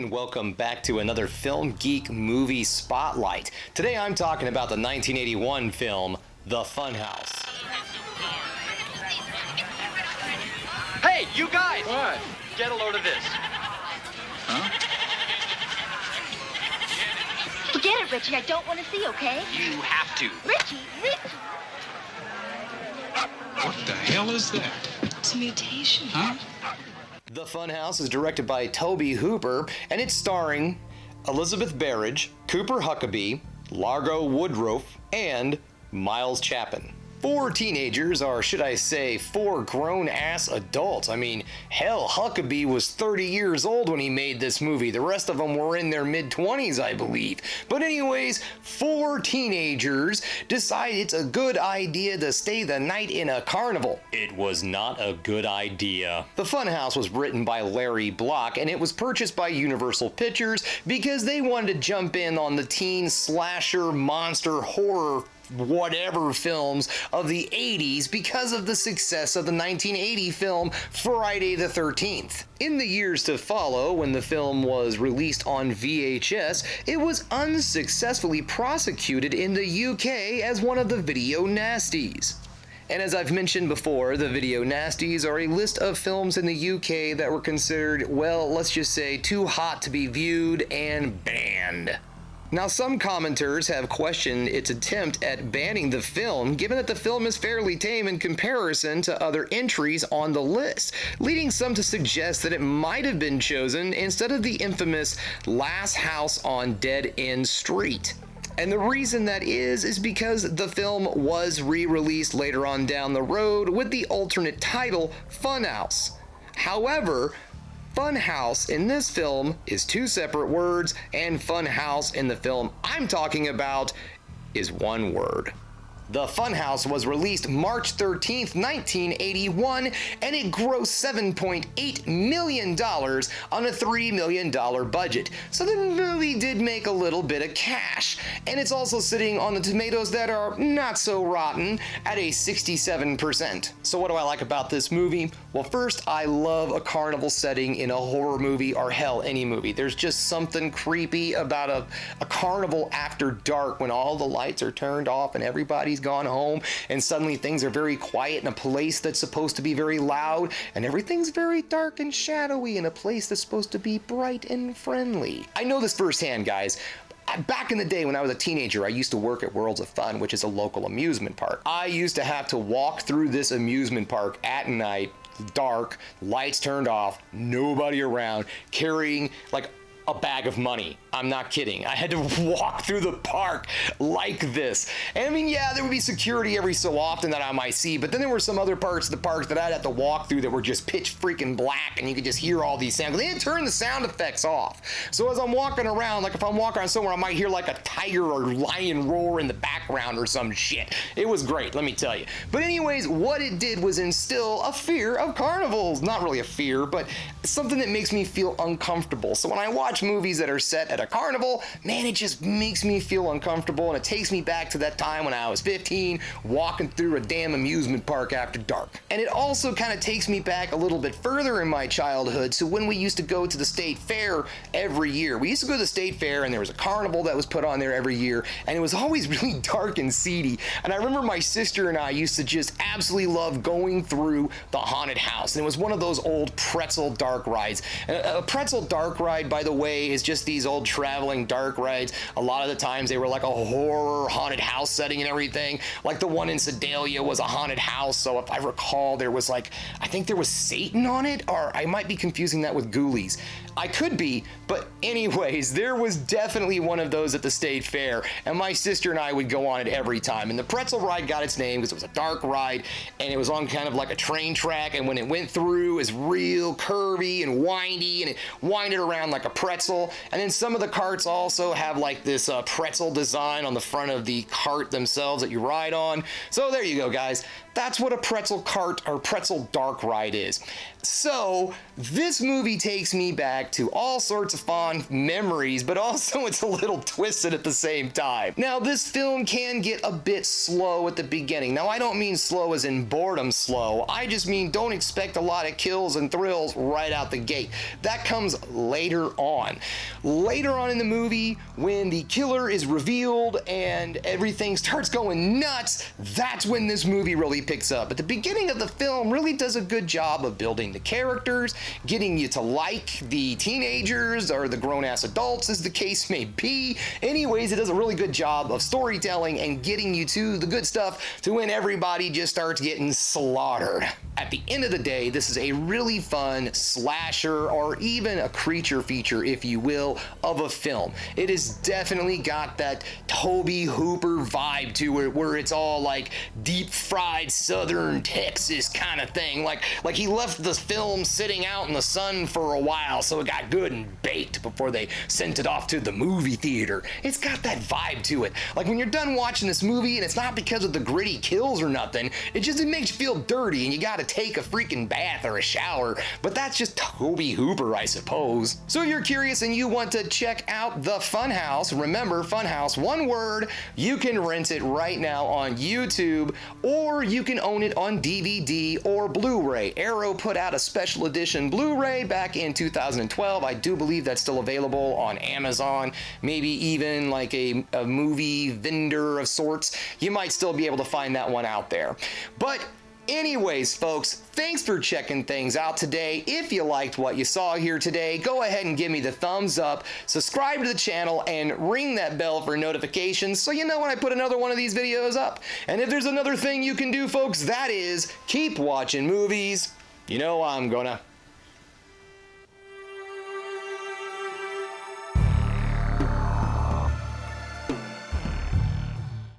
and welcome back to another Film Geek Movie Spotlight. Today I'm talking about the 1981 film, The Funhouse. Hey, you guys! What? Get a load of this. Huh? Forget it, Richie. I don't want to see, okay? You have to. Richie! What the hell is that? It's a mutation. Huh? The Funhouse is directed by Tobe Hooper, and it's starring Elizabeth Berridge, Cooper Huckabee, Largo Woodruff, and Miles Chapin. Four teenagers, or should I say, four grown-ass adults. I mean, hell, Huckabee was 30 years old when he made this movie. The rest of them were in their mid-20s, I believe. But anyways, four teenagers decide it's a good idea to stay the night in a carnival. It was not a good idea. The Funhouse was written by Larry Block, and it was purchased by Universal Pictures because they wanted to jump in on the teen slasher monster horror whatever films of the 80s because of the success of the 1980 film Friday the 13th. In the years to follow, when the film was released on VHS, it was unsuccessfully prosecuted in the UK as one of the video nasties. And as I've mentioned before, the video nasties are a list of films in the UK that were considered, well, let's just say, too hot to be viewed and banned. Now, some commenters have questioned its attempt at banning the film, given that the film is fairly tame in comparison to other entries on the list, leading some to suggest that it might have been chosen instead of the infamous Last House on Dead End Street. And the reason that is because the film was re-released later on down the road with the alternate title, Funhouse. However, Funhouse in this film is two separate words, and Funhouse in the film I'm talking about is one word. The Funhouse was released March 13th, 1981, and it grossed $7.8 million on a $3 million budget. So the movie did make a little bit of cash, and it's also sitting on the tomatoes that are not so rotten at a 67%. So what do I like about this movie? Well, first, I love a carnival setting in a horror movie, or hell, any movie. There's just something creepy about a carnival after dark when all the lights are turned off and everybody's gone home and suddenly things are very quiet in a place that's supposed to be very loud and everything's very dark and shadowy in a place that's supposed to be bright and friendly. I know this firsthand, guys. Back in the day when I was a teenager, I used to work at Worlds of Fun, which is a local amusement park. I used to have to walk through this amusement park at night, dark, lights turned off, nobody around, carrying like a bag of money. I'm not kidding. I had to walk through the park like this. And I mean, yeah, there would be security every so often that I might see, but then there were some other parts of the park that I'd have to walk through that were just pitch freaking black, and you could just hear all these sounds. They didn't turn the sound effects off. So as I'm walking around, like if I'm walking around somewhere, I might hear like a tiger or lion roar in the background or some shit. It was great, let me tell you. But anyways, what it did was instill a fear of carnivals. Not really a fear, but something that makes me feel uncomfortable. So when I watch movies that are set at a carnival, man, it just makes me feel uncomfortable, and it takes me back to that time when I was 15 walking through a damn amusement park after dark. And it also kind of takes me back a little bit further in my childhood. So when we used to go to the state fair every year, we used to go to the state fair and there was a carnival that was put on there every year, and it was always really dark and seedy. And I remember my sister and I used to just absolutely love going through the haunted house, and it was one of those old pretzel dark rides. And a pretzel dark ride, by the way, is just these old traveling dark rides. A lot of the times they were like a horror haunted house setting and everything. Like the one in Sedalia was a haunted house, so if I recall, there was like, I think there was Satan on it, or I might be confusing that with Ghoulies. I could be, but anyways, there was definitely one of those at the state fair, and my sister and I would go on it every time. And the pretzel ride got its name because it was a dark ride, and it was on kind of like a train track, and when it went through, it was real curvy and windy, and it winded around like a pretzel. And then some of the carts also have like this pretzel design on the front of the cart themselves that you ride on. So there you go, guys. That's what a pretzel cart or pretzel dark ride is. So this movie takes me back to all sorts of fond memories, but also it's a little twisted at the same time. Now this film can get a bit slow at the beginning. Now I don't mean slow as in boredom slow. I just mean don't expect a lot of kills and thrills right out the gate. That comes later on. Later on in the movie, when the killer is revealed and everything starts going nuts, that's when this movie really picks up. But the beginning of the film really does a good job of building the characters, getting you to like the teenagers or the grown-ass adults as the case may be. Anyways, it does a really good job of storytelling and getting you to the good stuff to when everybody just starts getting slaughtered. At the end of the day, this is a really fun slasher or even a creature feature, if you will, of a film. It has definitely got that Tobe Hooper vibe to it, where it's all like deep fried southern Texas kind of thing. Like he left the film sitting out in the sun for a while so it got good and baked before they sent it off to the movie theater. It's got that vibe to it. Like when you're done watching this movie, and it's not because of the gritty kills or nothing, it makes you feel dirty and you gotta take a freaking bath or a shower, but that's just Tobe Hooper, I suppose. So if you're curious and you want to check out the Funhouse, remember Funhouse, one word, you can rent it right now on YouTube, or you can own it on DVD or Blu-ray. Arrow put out a special edition Blu-ray back in 2012. I do believe that's still available on Amazon, maybe even like a movie vendor of sorts. You might still be able to find that one out there. But anyways, folks, thanks for checking things out today. If you liked what you saw here today, go ahead and give me the thumbs up, subscribe to the channel, and ring that bell for notifications so you know when I put another one of these videos up. And if there's another thing you can do, folks, that is keep watching movies. You know I'm gonna.